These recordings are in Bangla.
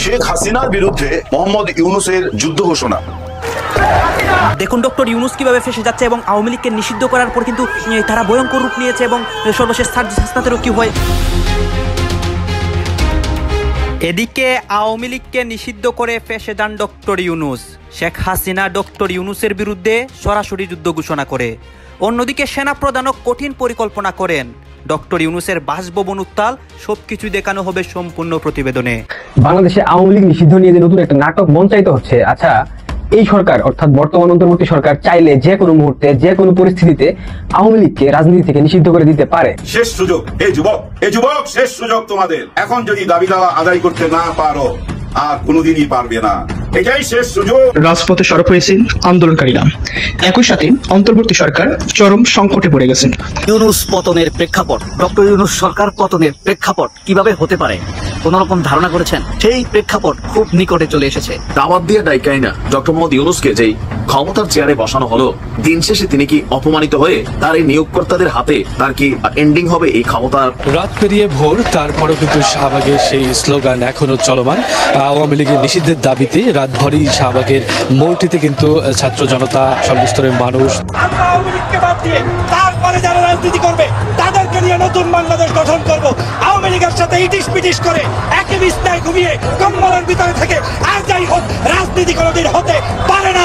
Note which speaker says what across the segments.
Speaker 1: শেখ হাসিনার বিরুদ্ধে মোহাম্মদ ইউনূসের যুদ্ধ ঘোষণা।
Speaker 2: দেখুন ডক্টর ইউনূস কিভাবে ফেসে যাচ্ছে এবং আওয়ামী লীগকে নিষিদ্ধ করার পর কিন্তু তারা ভয়ঙ্কর রূপ নিয়েছে এবং সর্বশেষ সার্জিস হাসনাতেরও কি হয়। এদিকে আওয়ামী লীগকে নিষিদ্ধ করে ফেসে যান ডক্টর ইউনূস। শেখ হাসিনা ডক্টর ইউনূসের বিরুদ্ধে সরাসরি যুদ্ধ ঘোষণা করে। অন্যদিকে সেনাপ্রধানও কঠিন পরিকল্পনা করেন। ডক্টর ইউনূসের বাসভবন উত্তাল, সবকিছু দেখানো হবে সম্পূর্ণ প্রতিবেদনে।
Speaker 3: বাংলাদেশে আওয়ামী লীগ নিষিদ্ধ নিয়ে যে নতুন একটা নাটক মঞ্চায়িত হচ্ছে, আচ্ছা এই সরকার অর্থাৎ বর্তমান অন্তর্বর্তী সরকার চাইলে যে কোনো মুহূর্তে যে কোনো পরিস্থিতিতে আওয়ামী লীগকে রাজনীতি থেকে নিষিদ্ধ করে দিতে পারে।
Speaker 1: শেষ সুযোগ এই যুবক শেষ সুযোগ তোমাদের। এখন যদি দাবি দাওয়া আদায় করতে না পারো আর কোনোদিনই পারবে না, এটাই শেষ সুযোগ।
Speaker 4: রাজপথে সরব হয়েছে আন্দোলনকারীরা, একই সাথে অন্তর্বর্তী সরকার চরম সংকটে পড়ে গেছেন।
Speaker 5: ইউনূস পতনের প্রেক্ষাপট, ডক্টর ইউনূস সরকার পতনের প্রেক্ষাপট কিভাবে হতে পারে কোন রকম ধারণা করেছেন? সেই প্রেক্ষাপট খুব নিকটে চলে এসেছে।
Speaker 6: দাওয়াত দিয়ে ডাইকাই না ডক্টর মোহাম্মদ ইউনূসকে যেই ক্ষমতার চেয়ারে বসানো হলো, দিন শেষে তিনি কি অপমানিত হয়ে তার এই নিয়োগকর্তাদের হাতে তার কি এন্ডিং হবে এই ক্ষমতার?
Speaker 7: রাত পেরিয়ে ভোর, তারপরও কিন্তু শাহবাগের সেই স্লোগান এখনো চলমান। আওয়ামী লীগের নিষিদ্ধের দাবিতে রাতভরই শাহবাগের মোড়টিতে কিন্তু ছাত্র জনতা, সর্বস্তরের মানুষ।
Speaker 8: আওয়ামী লীগকে বাদ দিয়ে তারপরে যারা রাজনীতি করবে তাদেরকে নিয়ে নতুন বাংলাদেশ গঠন করব। আওয়ামী লীগের সাথে ইটিস পিটিস করে একই বিছনায় ঘুমিয়ে কম্বলের ভিতরে থেকে আর যাই হোক রাজনীতি কোনোদিন হতে পারে না।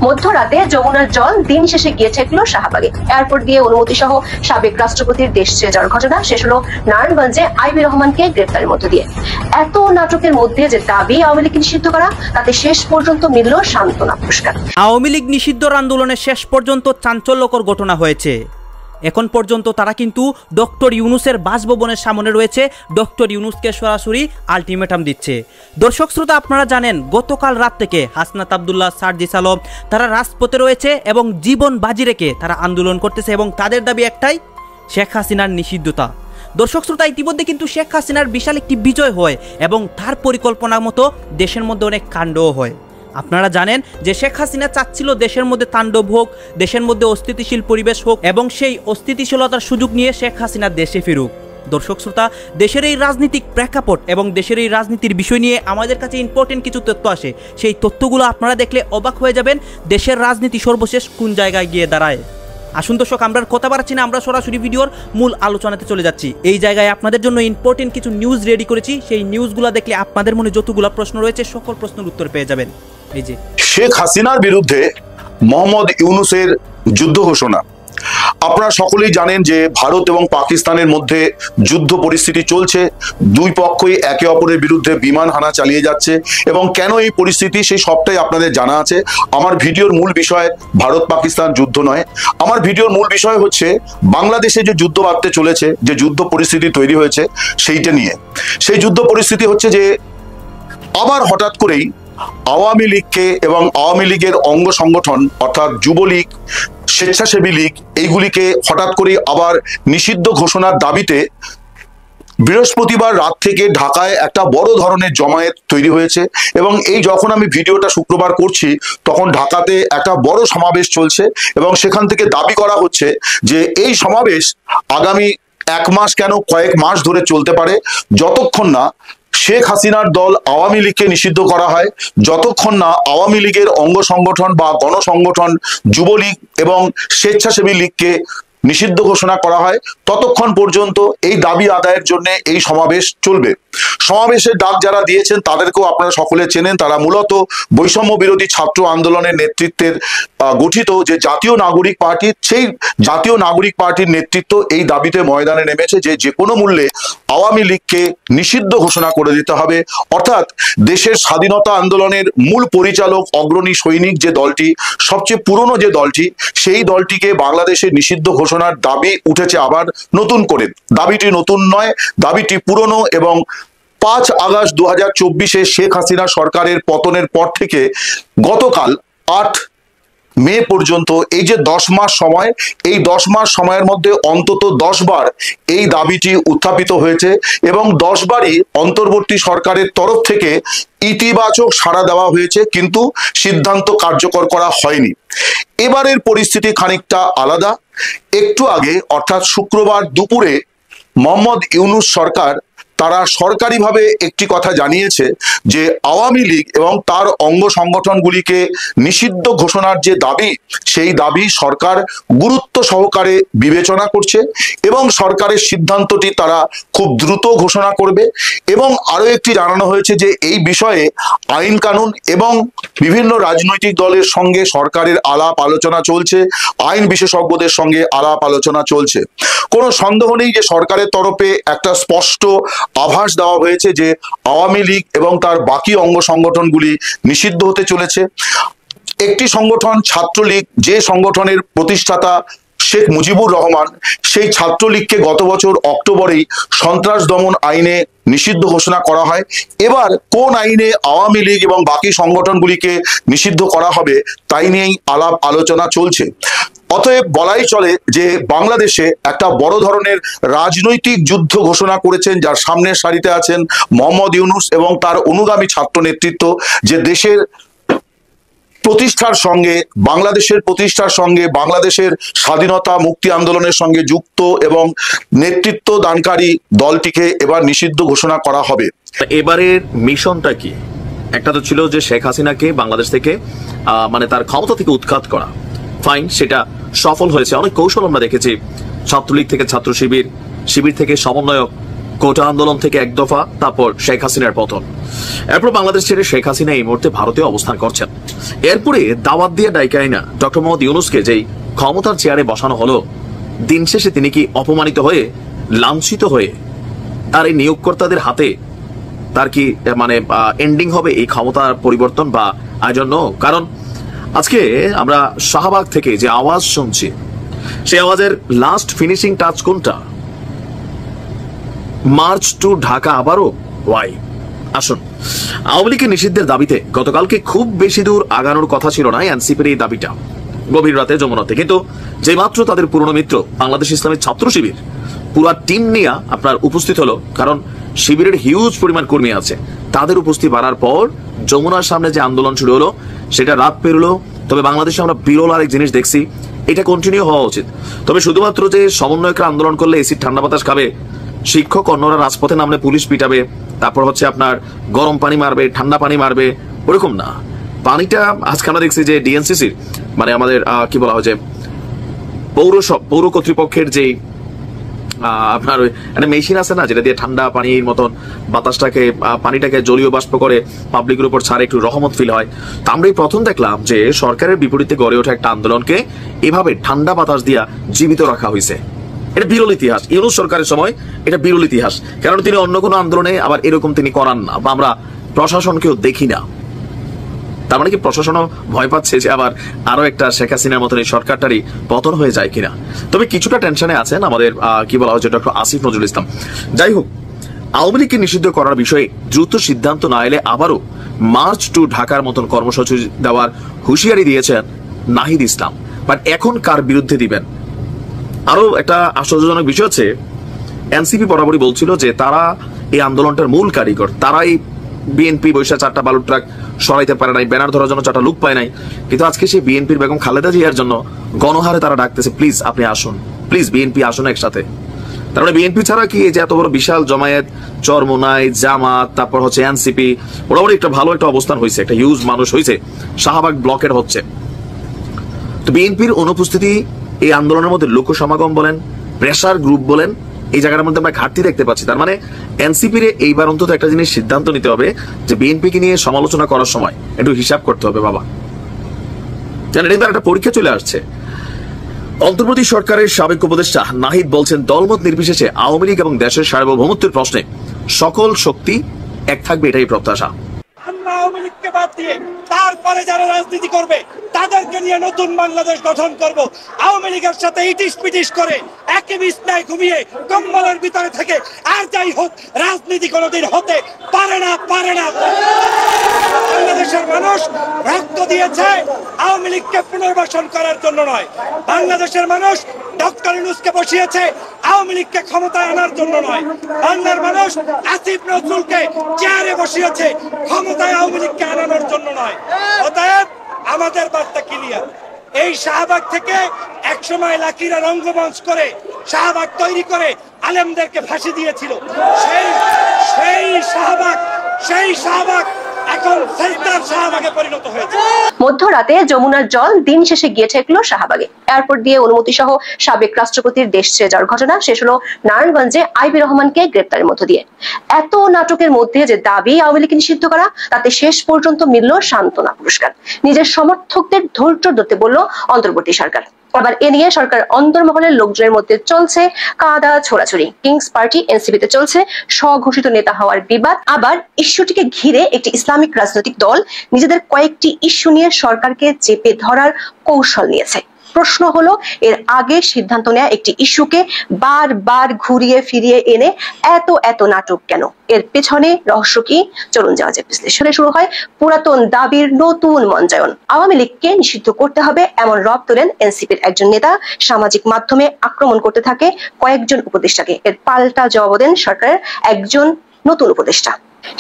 Speaker 9: মধ্যরাতে যমুনার জল দিন শেষে গিয়ে ঠেকলো শাহবাগে। এয়ারপোর্ট দিয়ে অনুমতি সহ সাবেক রাষ্ট্রপতির দেশ ছেড়ে যাওয়ার ঘটনা শেষ হলো নারায়ণগঞ্জে আইবি রহমানকে গ্রেপ্তারের মধ্য দিয়ে। এত নাটকের মধ্যে যে দাবি আওয়ামী লীগ নিষিদ্ধ করা, তাতে শেষ পর্যন্ত মিলল সান্ত্বনা পুরস্কার।
Speaker 2: আওয়ামী লীগ নিষিদ্ধর আন্দোলনে শেষ পর্যন্ত চাঞ্চল্যকর ঘটনা হয়েছে। এখন পর্যন্ত তারা কিন্তু ডক্টর ইউনূসের বাসভবনের সামনে রয়েছে, ডক্টর ইউনূসকে সরাসরি আলটিমেটাম দিচ্ছে। দর্শক শ্রোতা, আপনারা জানেন গতকাল রাত থেকে হাসনাত আব্দুল্লাহ, সার্জিস আলম তারা রাজপথে রয়েছে এবং জীবন বাজি রেখে তারা আন্দোলন করতেছে এবং তাদের দাবি একটাই, শেখ হাসিনার নিষিদ্ধতা। দর্শক শ্রোতা, ইতিমধ্যে কিন্তু শেখ হাসিনার বিশাল একটি বিজয় হয় এবং তার পরিকল্পনার মতো দেশের মধ্যে অনেক কাণ্ডও হয়। আপনারা জানেন যে শেখ হাসিনা চাচ্ছিল দেশের মধ্যে তাণ্ডব হোক, দেশের মধ্যে অস্থিতিশীল পরিবেশ হোক এবং সেই অস্থিতিশীলতার সুযোগ নিয়ে শেখ হাসিনা দেশে ফিরুক। দর্শক শ্রোতা, দেশের এই রাজনৈতিক প্রেক্ষাপট এবং দেশের এই রাজনীতির বিষয় নিয়ে আমাদের কাছে ইম্পর্টেন্ট কিছু তথ্য আসে। সেই তথ্যগুলো আপনারা দেখলে অবাক হয়ে যাবেন দেশের রাজনীতি সর্বশেষ কোন জায়গায় গিয়ে দাঁড়ায়। আসুন দর্শক, আমরা কথা বাড়াচ্ছি না, আমরা সরাসরি ভিডিওর মূল আলোচনাতে চলে যাচ্ছি। এই জায়গায় আপনাদের জন্য ইম্পর্টেন্ট কিছু নিউজ রেডি করেছি। সেই নিউজগুলো দেখলে আপনাদের মনে যতগুলো প্রশ্ন রয়েছে সকল প্রশ্নের উত্তর পেয়ে যাবেন। এই যে
Speaker 1: শেখ হাসিনার বিরুদ্ধে মোহাম্মদ ইউনূসের যুদ্ধ ঘোষণা। আপনারা সকলেই জানেন যে ভারত এবং পাকিস্তানের মধ্যে যুদ্ধ পরিস্থিতি চলছে। দুই পক্ষই একে অপরের বিরুদ্ধে বিমান হানা চালিয়ে যাচ্ছে এবং কেন এই পরিস্থিতি সেই সবটাই আপনাদের জানা আছে। আমার ভিডিওর মূল বিষয় ভারত পাকিস্তান যুদ্ধ নয়, আমার ভিডিওর মূল বিষয় হচ্ছে বাংলাদেশে যে যুদ্ধ বাড়তে চলেছে, যে যুদ্ধ পরিস্থিতি তৈরি হয়েছে সেইটা নিয়ে। সেই যুদ্ধ পরিস্থিতি হচ্ছে যে আবার হঠাৎ করেই আওয়ামী লীগকে এবং আওয়ামী লীগের অঙ্গ সংগঠন অর্থাৎ যুবলীগ, স্বেচ্ছাসেবী লীগ, এইগুলিকে হঠাৎ করে আবার নিষিদ্ধ ঘোষণার দাবিতে বৃহস্পতিবার রাত থেকে ঢাকায় একটা বড় ধরনের জমায়েত তৈরি হয়েছে এবং এই যখন আমি ভিডিওটা শুক্রবার করছি তখন ঢাকাতে একটা বড় সমাবেশ চলছে এবং সেখান থেকে দাবি করা হচ্ছে যে এই সমাবেশ আগামী এক মাস কেন কয়েক মাস ধরে চলতে পারে, যতক্ষণ না শেখ হাসিনার দল আওয়ামী লীগকে নিষিদ্ধ করা হয়, যতক্ষণ না আওয়ামী লীগের অঙ্গ সংগঠন বা গণসংগঠন যুবলীগ এবং স্বেচ্ছাসেবী লীগকে নিষিদ্ধ ঘোষণা করা হয়, ততক্ষণ পর্যন্ত এই দাবি আদায়ের জন্য এই সমাবেশ চলবে। সমাবেশের ডাক যারা দিয়েছেন তাদেরকেও আপনারা সকলে চেনেন। তারা মূলত বৈষম্য বিরোধী ছাত্র আন্দোলনের নেতৃত্বের গঠিত যে জাতীয় নাগরিক পার্টি, সেই জাতীয় নাগরিক পার্টির নেতৃত্ব এই দাবিতে ময়দানে নেমেছে যে কোনো মূল্যে আওয়ামী লীগকে নিষিদ্ধ ঘোষণা করে দিতে হবে। অর্থাৎ দেশের স্বাধীনতা আন্দোলনের মূল পরিচালক, অগ্রণী সৈনিক যে দলটি, সবচেয়ে পুরনো যে দলটি, সেই দলটিকে বাংলাদেশে নিষিদ্ধ ঘোষণার দাবি উঠেছে আবার নতুন করে। দাবিটি নতুন নয়, দাবিটি পুরনো এবং 5 আগস্ট 2024 শেখ হাসিনা সরকারের পতনের পর থেকে গতকাল 8 মে পর্যন্ত এই যে 10 মাস সময়, এই 10 মাস সময়ের মধ্যে অন্তত 10 বার এই দাবিটি উত্থাপিত হয়েছে এবং 10 বারই অন্তর্বর্তী সরকারের তরফ থেকে ইতিবাচক সাড়া দেওয়া হয়েছে, কিন্তু সিদ্ধান্ত কার্যকর করা হয়নি। এবারের পরিস্থিতি খানিকটা আলাদা। একটু আগে অর্থাৎ শুক্রবার দুপুরে মোহাম্মদ ইউনূস সরকার তারা সরকারিভাবে একটি কথা জানিয়েছে যে আওয়ামী লীগ এবং তার অঙ্গ সংগঠনগুলিকে নিষিদ্ধ ঘোষণার যে দাবি, সেই দাবি সরকার গুরুত্ব সহকারে বিবেচনা করছে এবং সরকারের সিদ্ধান্তটি তারা খুব দ্রুত ঘোষণা করবে। এবং আরো একটি জানানো হয়েছে যে এই বিষয়ে আইন কানুন এবং বিভিন্ন রাজনৈতিক দলের সঙ্গে সরকারের আলাপ আলোচনা চলছে, আইন বিশেষজ্ঞদের সঙ্গে আলাপ আলোচনা চলছে। কোনো সন্দেহ নেই যে সরকারের তরফে একটা স্পষ্ট আভাস দেওয়া হয়েছে যে আওয়ামী লীগ এবং তার বাকি অঙ্গ সংগঠনগুলি নিষিদ্ধ হতে চলেছে। একটি সংগঠন ছাত্রলীগ, যে সংগঠনের প্রতিষ্ঠাতা শেখ মুজিবুর রহমান, সেই ছাত্রলীগকে গত বছর অক্টোবরেই সন্ত্রাস দমন আইনে নিষিদ্ধ ঘোষণা করা হয়। এবার কোন আইনে আওয়ামী লীগ এবং বাকি সংগঠনগুলিকে নিষিদ্ধ করা হবে তাই নিয়েই আলাপ আলোচনা চলছে। অতএব বলাই চলে যে বাংলাদেশে একটা বড় ধরনের রাজনৈতিক যুদ্ধ ঘোষণা করেছেন, যার সামনের সারিতে আছেন মোহাম্মদ ইউনূস এবং তার অনুগামী ছাত্র নেতৃত্ব, যে দেশের প্রতিষ্ঠার সঙ্গে, বাংলাদেশের প্রতিষ্ঠার সঙ্গে, বাংলাদেশের স্বাধীনতা মুক্তি আন্দোলনের সঙ্গে যুক্ত এবং নেতৃত্ব দানকারী দলটিকে এবার নিষিদ্ধ ঘোষণা করা হবে।
Speaker 6: এবারের মিশনটা কি? একটা তো ছিল যে শেখ হাসিনাকে বাংলাদেশ থেকে মানে তার ক্ষমতা থেকে উৎখাত করা। ফাইন, সেটা সফল হয়েছে। অনেক কৌশল আমরা দেখেছি, ছাত্রলীগ থেকে ছাত্র শিবির, শিবির থেকে সমন্বয়ক, কোটা আন্দোলন থেকে এক দফা, তারপর শেখ হাসিনার পতন। এরপর বাংলাদেশ ছেড়ে শেখ হাসিনা এই মুহূর্তে ভারতে অবস্থান করছেন। এরপরে দাওয়াত দিয়ে ডাইকাই না ডক্টর মোহাম্মদ ইউনূসকে যেই ক্ষমতার চেয়ারে বসানো হলো, দিন শেষে তিনি কি অপমানিত হয়ে, লাঞ্ছিত হয়ে তার এই নিয়োগকর্তাদের হাতে তার কি মানে এন্ডিং হবে এই ক্ষমতার পরিবর্তন বা আই ডোন্ট নো। কারণ আজকে আমরা শাহবাগ থেকে যে আওয়াজ শুনছি, সেই আওয়াজের লাস্ট ফিনিশিং টাচ কোনটা? মার্চ টু ঢাকা আবারও ওয়াই? আসুন, আওয়ামী লীগের নিষিদ্ধের দাবিতে গতকালকে খুব বেশি দূর আগানোর কথা ছিল না এনসিপির এই দাবিটা, গভীর রাতে যমুনাতে। কিন্তু যে মাত্র তাদের পুরনো মিত্র বাংলাদেশ ইসলামী ছাত্র শিবির পুরা টিম নিয়ে আপনার উপস্থিত হলো, কারণ শিবিরের হিউজ পরিমাণ কর্মী আছে, তাদের উপস্থিতি বাড়ার পর যমুনার সামনে যে আন্দোলন শুরু হলো সেটা রাত পেরোলো। তবে বাংলাদেশে আমরা বিরল আরেক জিনিস দেখছি, এটা কন্টিনিউ হওয়া উচিত। তবে শুধুমাত্র যে সমন্বয়করা আন্দোলন করলে এসির ঠান্ডা বাতাস খাবে, শিক্ষক অন্যরা রাজপথে নামলে পুলিশ পিটাবে, তারপর হচ্ছে আপনার গরম পানি মারবে, ঠান্ডা পানি মারবে, ওরকম না। পানিটা আজকে আমরা দেখছি যে ডিএনসিসির মানে আমাদের কি বলা হয় যে পৌর কর্তৃপক্ষের যে আপনার একটা মেশিন আছে না, যেটা দিয়ে ঠান্ডা পানির মতন বাতাসটাকে পানিটাকে জলীয় বাষ্প করে পাবলিকের উপর ছাড়ে, একটু রহমত ফিল হয়। তো আমরা এই প্রথম দেখলাম যে সরকারের বিপরীতে গড়ে ওঠা একটা আন্দোলনকে এভাবে ঠান্ডা বাতাস দিয়া জীবিত রাখা হয়েছে। এটা বিরল ইতিহাস, ইউনূস সরকারের সময় এটা বিরল ইতিহাস। কারণ তিনি অন্য কোনো আন্দোলনে আবার এরকম তিনি করান না, বা আমরা প্রশাসনকেও দেখি না। তার মানে কি প্রশাসনও ভয় পাচ্ছে যে আবার আরো একটা শেখ হাসিনার মতন এই সরকারটারই পতন হয়ে যায় কিনা। তবে কিছুটা টেনশনে আছেন আমাদের কি বলা হচ্ছে ডক্টর আসিফ নজরুল ইসলাম। যাই হোক, আওয়ামী লীগকে নিষিদ্ধ করার বিষয়ে দ্রুত সিদ্ধান্ত না এলে আবারও মার্চ টু ঢাকার মতন কর্মসূচি দেওয়ার হুঁশিয়ারি দিয়েছেন নাহিদ ইসলাম। বাট এখন কার বিরুদ্ধে দিবেন? আরো একটা আশ্চর্যজনক বিষয় হচ্ছে, এনসিপি বরাবরই বলছিল যে তারা এই আন্দোলনটার মূল কারিগর, তারাই বিএনপি বৈশা 4টা বালুর ট্রাক সরাইতে পারে নাই, ব্যানার ধরার জন্য 4টা লোক পায় নাই। কিন্তু আজকে সেই বিএনপির বেগম খালেদা জিয়ার জন্য গণহারে তারা ডাকতেছে, প্লিজ আপনি আসুন, প্লিজ বিএনপি আসুন একসাথে। তার মানে বিএনপি ছাড়া কি এই যে এত বড় বিশাল জমায়েত, চরমোনাই, জামাত, তারপর হচ্ছে এনসিপি, মোটামুটি একটা ভালো একটা অবস্থান হয়েছে, একটা হিউজ মানুষ হয়েছে, শাহবাগ ব্লকের হচ্ছে। তো বিএনপির অনুপস্থিতি এই আন্দোলনের মধ্যে লোক সমাগম বলেন, প্রেসার গ্রুপ বলেন, এই জায়গার মধ্যে আমরা ঘাটতি দেখতে পাচ্ছি। তার মানে এনসিপির এইবার অন্তত একটা জিনিস সিদ্ধান্ত নিতে হবে যে বিএনপিকে নিয়ে সমালোচনা করার সময় একটু হিসাব করতে হবে বাবা, জানেন এবার একটা পরীক্ষা চলে আসছে। অন্তর্বর্তী সরকারের সাবেক উপদেষ্টা নাহিদ বলছেন, দলমত নির্বিশেষে আওয়ামী লীগ এবং দেশের সার্বভৌমত্বের প্রশ্নে সকল শক্তি এক থাকবে, এটাই প্রত্যাশা।
Speaker 8: আমরা আওয়ামী লীগকে বাদ দিয়ে তারপরে যারা রাজনীতি করবে তাদেরকে নিয়ে নতুন বাংলাদেশ গঠন করব। আওয়ামী লীগের সাথে ইটিস পিটিস করে একই বিছনায় ঘুমিয়ে কম্বলের ভিতরে থেকে আর যাই হোক, রাজনীতি কোনোদিন হতে পারে না, পারে না। বাংলাদেশের মানুষ রক্ত দিয়েছে আওয়ামী লীগকে পুনর্বাসন করার জন্য নয়। বাংলাদেশের মানুষ ডক্টর ইউনূসকে বসিয়েছে আওয়ামী লীগকে ক্ষমতায় আনার জন্য নয়। বাংলার মানুষ আসিফ নজরুলকে চেয়ারে বসিয়েছে ক্ষমতায় আওয়ামী লীগকে আনানোর জন্য নয়। অতএব আমাদের বার্তা ক্লিয়ার, এই শাহবাগ থেকে একসময় লাকিরা রঙ্গমঞ্চ করে শাহবাগ তৈরি করে আলেমদেরকে ফাঁসি দিয়েছিল। সেই শাহবাগ এখন সেজদার শাহবাগে পরিণত হয়েছে।
Speaker 9: মধ্যরাতে যমুনার জল দিন শেষে গিয়ে ঠেকলো শাহবাগে। এয়ারপোর্ট দিয়ে অনুমতি সহ সাবেক রাষ্ট্রপতির দেশ ছেড়ে যাওয়ার ঘটনা শেষ হলো নারায়ণগঞ্জে আইভি রহমানকে গ্রেপ্তারের মধ্য দিয়ে। এত নাটকের মধ্যে যে দাবি আওয়ামী লীগকে নিষিদ্ধ করা, তাতে শেষ পর্যন্ত মিলল সান্ত্বনা পুরস্কার। নিজের সমর্থকদের ধৈর্য ধরতে বলল অন্তর্বর্তী সরকার। আবার এ নিয়ে সরকার অন্তর্মহলের লোকজনের মধ্যে চলছে কাদা ছোড়াছুড়ি। কিংস পার্টি এনসিপিতে চলছে স্বঘোষিত নেতা হওয়ার বিবাদ। আবার ইস্যুটিকে ঘিরে একটি ইসলামিক রাজনৈতিক দল নিজেদের কয়েকটি ইস্যু নিয়ে সরকারকে চেপে ধরার কৌশল নিয়েছে। প্রশ্ন হলো, এর আগে সিদ্ধান্ত নেওয়া একটি ইস্যুকে বারবার ঘুরিয়ে ফিরিয়ে এনে এত নাটক কেন? এর পেছনে রহস্য কি? চলুন যাওয়া যাক বিশ্লেষণে। শুরু হয় পুরাতন দাবির নতুন মঞ্চায়ন। আওয়ামী লীগকে নিষিদ্ধ করতে হবে এমন রব তোলেন এনসিপির একজন নেতা। সামাজিক মাধ্যমে আক্রমণ করতে থাকে কয়েকজন উপদেষ্টাকে। এর পাল্টা জবাব দেন সরকারের একজন নতুন উপদেষ্টা।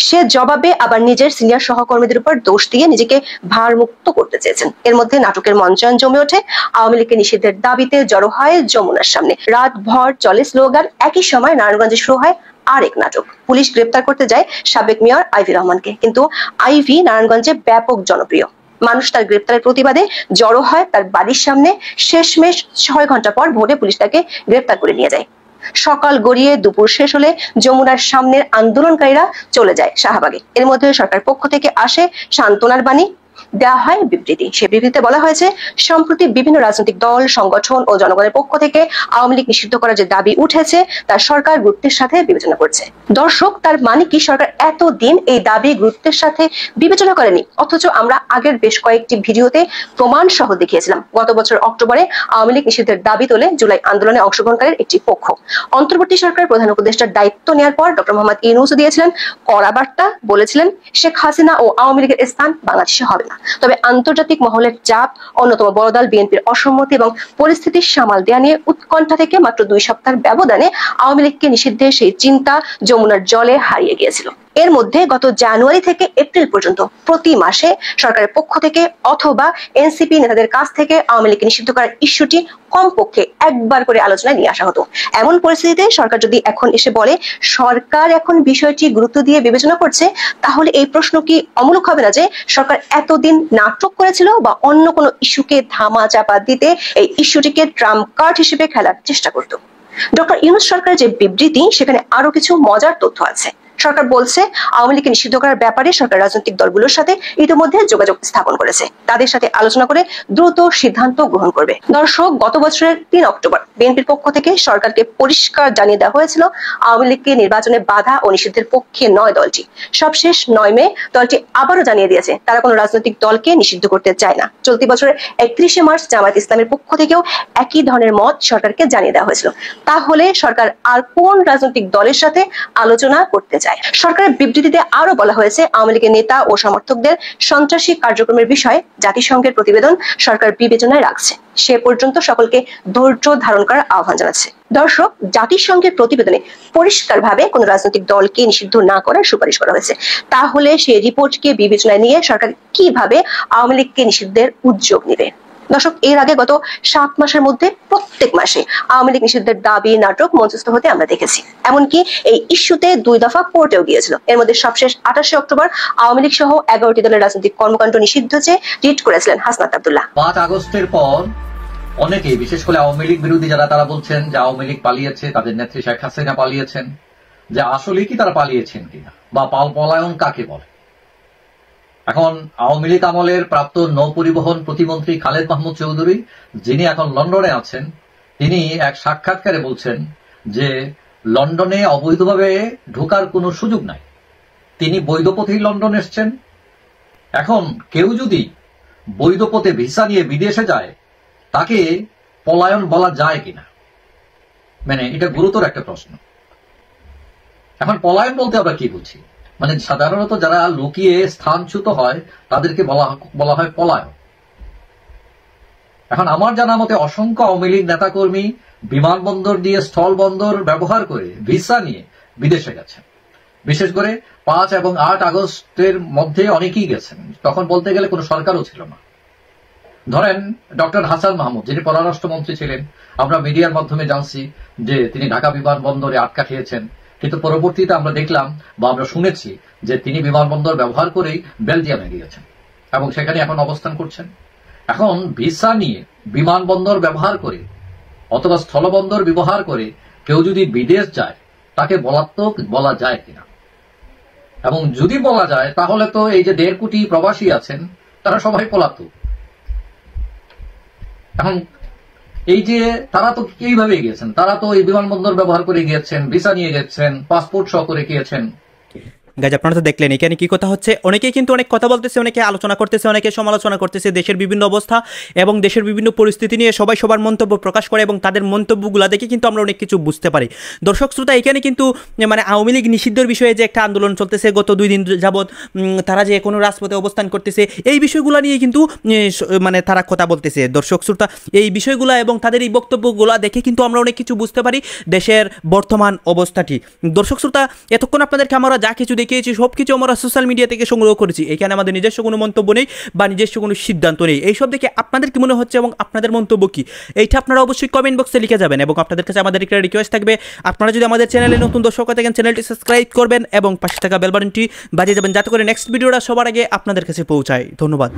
Speaker 9: সে জবাবে আবার নিজের সিনিয়র সহকর্মীদের উপর দোষ দিয়ে নিজেকে ভারমুক্ত করতে চেয়েছেন। এর মধ্যে নাটকের মঞ্চায়ন জমে ওঠে। আওয়ামী লীগের নিষিদ্ধের দাবিতে জড়ো হয় যমুনার সামনে। রাত ভর চলে স্লোগান। একই সময় নারায়ণগঞ্জে শুরু হয় আরেক নাটক। পুলিশ গ্রেপ্তার করতে যায় সাবেক মেয়র আইভি রহমানকে, কিন্তু আইভি নারায়ণগঞ্জে ব্যাপক জনপ্রিয়। মানুষ তার গ্রেপ্তারের প্রতিবাদে জড়ো হয় তার বাড়ির সামনে। শেষমেশ 6 ঘন্টা পর ভোরে পুলিশ তাকে গ্রেপ্তার করে নিয়ে যায়। সকাল গড়িয়ে দুপুর শেষ হলে যমুনার সামনের আন্দোলনকারীরা চলে যায় শাহবাগে। এর মধ্যে সরকার পক্ষ থেকে আসে সান্ত্বনার বাণী, দেওয়া হয় বিবৃতি। সে বিবৃতিতে বলা হয়েছে, সম্প্রতি বিভিন্ন রাজনৈতিক দল, সংগঠন ও জনগণের পক্ষ থেকে আওয়ামী লীগ নিষিদ্ধ করার যে দাবি উঠেছে তা সরকার গুরুত্বের সাথে বিবেচনা করছে। দর্শক, তার মানে কি সরকার এতদিন এই দাবি গুরুত্বের সাথে বিবেচনা করেনি? অথচ আমরা আগের বেশ কয়েকটি ভিডিওতে প্রমাণ সহ দেখিয়েছিলাম গত বছর অক্টোবরে আওয়ামী লীগ নিষিদ্ধের দাবি তোলে জুলাই আন্দোলনে অংশগ্রহণকারীর একটি পক্ষ। অন্তর্বর্তী সরকার প্রধান উপদেষ্টার দায়িত্ব নেওয়ার পর ডক্টর মোহাম্মদ ইউনূস দিয়েছিলেন কড়া বার্তা। বলেছিলেন শেখ হাসিনা ও আওয়ামী লীগের স্থান বাংলাদেশে হবে না। তবে আন্তর্জাতিক মহলের চাপ, অন্যতম বড় দল বিএনপির অসম্মতি এবং পরিস্থিতির সামাল দেওয়া নিয়ে উৎকণ্ঠা থেকে মাত্র 2 সপ্তাহের ব্যবধানে আওয়ামী লীগকে নিষিদ্ধের সেই চিন্তা যমুনার জলে হারিয়ে গিয়েছিল। এর মধ্যে গত জানুয়ারি থেকে এপ্রিল পর্যন্ত প্রতি মাসে সরকারের পক্ষ থেকে অথবা এনসিপি নেতাদের কাছ থেকে আওয়ামী লীগকে নিষিদ্ধ করার ইস্যুটি কমপক্ষে একবার করে আলোচনায় নিয়ে আসা হতো। এমন পরিস্থিতিতে সরকার যদি এখন এসে বলে সরকার এখন বিষয়টি গুরুত্ব দিয়ে বিবেচনা করছে, তাহলে এই প্রশ্ন কি অমূলক হবে না যে সরকার এতদিন নাটক করেছিল বা অন্য কোনো ইস্যুকে ধামা চাপা দিতে এই ইস্যুটিকে ট্রাম্প কার্ড হিসেবে খেলার চেষ্টা করত? ডক্টর ইউনূস সরকারের যে বিবৃতি, সেখানে আরো কিছু মজার তথ্য আছে। সরকার বলছে আওয়ামী লীগকে নিষিদ্ধ করার ব্যাপারে সরকার রাজনৈতিক দলগুলোর সাথে ইতিমধ্যে যোগাযোগ স্থাপন করেছে। তাদের সাথে আলোচনা করে দ্রুত সিদ্ধান্ত গ্রহণ করবে। দর্শক, গত বছরের 3 অক্টোবর বিএনপির পক্ষ থেকে সরকারকে পরিষ্কার জানিয়ে দেওয়া হয়েছিল আওয়ামী লীগকে নির্বাচনে বাধা ও নিষিদ্ধের পক্ষে নয় দলটি। সবশেষ 9 মে দলটি আবারও জানিয়ে দিয়েছে তারা কোনো রাজনৈতিক দলকে নিষিদ্ধ করতে চায় না। চলতি বছরের 31শে মার্চ জামায়াত ইসলামের পক্ষ থেকেও একই ধরনের মত সরকারকে জানিয়ে দেওয়া হয়েছিল। তাহলে সরকার আর কোন রাজনৈতিক দলের সাথে আলোচনা করতে চায়? সরকারের বিবৃতিতে আরো বলা হয়েছে আওয়ামী লীগের নেতা ও সমর্থকদের সন্ত্রাসী কার্যক্রমের বিষয়ে জাতিসংঘের প্রতিবেদন সরকার বিবেচনায় রাখছে। সে পর্যন্ত সকলকে ধৈর্য ধারণ করার আহ্বান জানাচ্ছে। দর্শক, জাতিসংঘের প্রতিবেদনে পরিষ্কারভাবে কোন রাজনৈতিক দলকে নিষিদ্ধ না করার সুপারিশ করা হয়েছে। তাহলে সেই রিপোর্টকে বিবেচনায় নিয়ে সরকার কিভাবে আওয়ামী লীগকে নিষিদ্ধের উদ্যোগ নেবে? দর্শক, এর আগে গত 7 মাসের মধ্যে প্রত্যেক মাসে আওয়ামী লীগ নিষিদ্ধের দাবি নাটক মঞ্চস্থ হতে আমরা দেখেছি। এমনকি এই ইস্যুতে 2 দফা কোর্টেও গিয়েছিল। এর মধ্যে সবশেষ 28শে অক্টোবর আওয়ামী লীগ সহ 11টি দলের রাজনৈতিক কর্মকাণ্ড নিষিদ্ধ চেয়ে রিট করেছিলেন হাসনাত আব্দুল্লাহ।
Speaker 10: 5 আগস্টের পর অনেকেই, বিশেষ করে আওয়ামী লীগ বিরোধী যারা, তারা বলছেন যে আওয়ামী লীগ পালিয়েছে, তাদের নেত্রী শেখ হাসিনা পালিয়েছেন। যে আসলে কি তারা পালিয়েছেন কিনা বা পলায়ন কাকে বলে? এখন আওয়ামী লীগ আমলের প্রাক্তন নৌপরিবহন প্রতিমন্ত্রী খালেদ মাহমুদ চৌধুরী, যিনি এখন লন্ডনে আছেন, তিনি এক সাক্ষাৎকারে বলছেন যে লন্ডনে অবৈধভাবে ঢোকার কোনো সুযোগ নাই। তিনি বৈধ পথেই লন্ডন এসছেন। এখন কেউ যদি বৈধ পথে ভিসা নিয়ে বিদেশে যায়, তাকে পলায়ন বলা যায় কিনা? মানে এটা গুরুতর একটা প্রশ্ন। এখন পলায়ন বলতে আমরা কি বুঝি? মানে সাধারণত যারা লুকিয়ে স্থানচ্যুত হয় তাদেরকে বলা হয় পলায়ন। এখন আমার জানা মতে অসংখ্য আওয়ামী লীগ নেতাকর্মী বিমানবন্দর দিয়ে স্থল বন্দর ব্যবহার করে ভিসা নিয়ে বিদেশে গেছেন। বিশেষ করে 5 এবং 8 আগস্টের মধ্যে অনেকেই গেছেন। তখন বলতে গেলে কোনো সরকারও ছিল না। ধরেন ডক্টর হাসান মাহমুদ, যিনি পররাষ্ট্রমন্ত্রী ছিলেন, আমরা মিডিয়ার মাধ্যমে জানছি যে তিনি ঢাকা বিমানবন্দরে আটকা খেয়েছেন, কিন্তু পরবর্তীতে আমরা দেখলাম বা আমরা শুনেছি যে তিনি বিমানবন্দর ব্যবহার করেই বেলজিয়ামে গিয়েছেন এবং সেখানে এখন অবস্থান করছেন। এখন ভিসা নিয়ে বিমানবন্দর ব্যবহার করে অথবা স্থলবন্দর ব্যবহার করে কেউ যদি বিদেশ যায়, তাকে পলাতক বলা যায় কিনা? এবং যদি বলা যায় তাহলে তো এই যে 1.5 কোটি প্রবাসী আছেন তারা সবাই পলাতক। এখন এই যে তারা তো এইভাবে গিয়েছেন, তারা তো এই বিমানবন্দর ব্যবহার করে গিয়েছেন, ভিসা নিয়ে গেছেন, পাসপোর্ট সহ করে গিয়েছেন।
Speaker 2: গাইজ আপনারা তো দেখলেন এখানে কি কথা হচ্ছে। অনেকেই কিন্তু অনেক কথা বলতেছে, অনেকে আলোচনা করতেছে, অনেকে সমালোচনা করতেছে দেশের বিভিন্ন অবস্থা এবং দেশের বিভিন্ন পরিস্থিতি নিয়ে সবাই সবার মন্তব্য প্রকাশ করে এবং তাদের মন্তব্যগুলো দেখে কিন্তু আমরা অনেক কিছু বুঝতে পারি। দর্শক শ্রোতা, এখানে কিন্তু মানে আওয়ামী লীগ নিষিদ্ধের বিষয়ে যে একটা আন্দোলন চলতেছে গত 2 দিন যাবৎ, তারা যে কোনো রাজপথে অবস্থান করতেছে, এই বিষয়গুলো নিয়ে কিন্তু মানে তারা কথা বলতেছে। দর্শক শ্রোতা, এই বিষয়গুলো এবং তাদের এই বক্তব্যগুলো দেখে কিন্তু আমরা অনেক কিছু বুঝতে পারি দেশের বর্তমান অবস্থাটি। দর্শক শ্রোতা, এতক্ষণ আপনাদেরকে আমরা যা কিছু দেখিয়েছি সব কিছু আমরা সোশ্যাল মিডিয়া থেকে সংগ্রহ করেছি। এখানে আমাদের নিজস্ব কোনো মন্তব্য নেই বা নিজস্ব কোনো সিদ্ধান্ত নেই। এইসব দেখে আপনাদের কি মনে হচ্ছে এবং আপনাদের মন্তব্য কি, এইটা আপনারা অবশ্যই কমেন্ট বক্সে লিখে যাবেন। এবং আপনাদের কাছে আমাদের একটা রিকোয়েস্ট থাকবে, আপনারা যদি আমাদের চ্যানেলে নতুন দর্শক থাকেন চ্যানেলটি সাবস্ক্রাইব করবেন এবং পাশে থাকা বেল বাটনটি বাজিয়ে যাবেন, যাতে করে নেক্সট ভিডিওটা সবার আগে আপনাদের কাছে পৌঁছায়। ধন্যবাদ।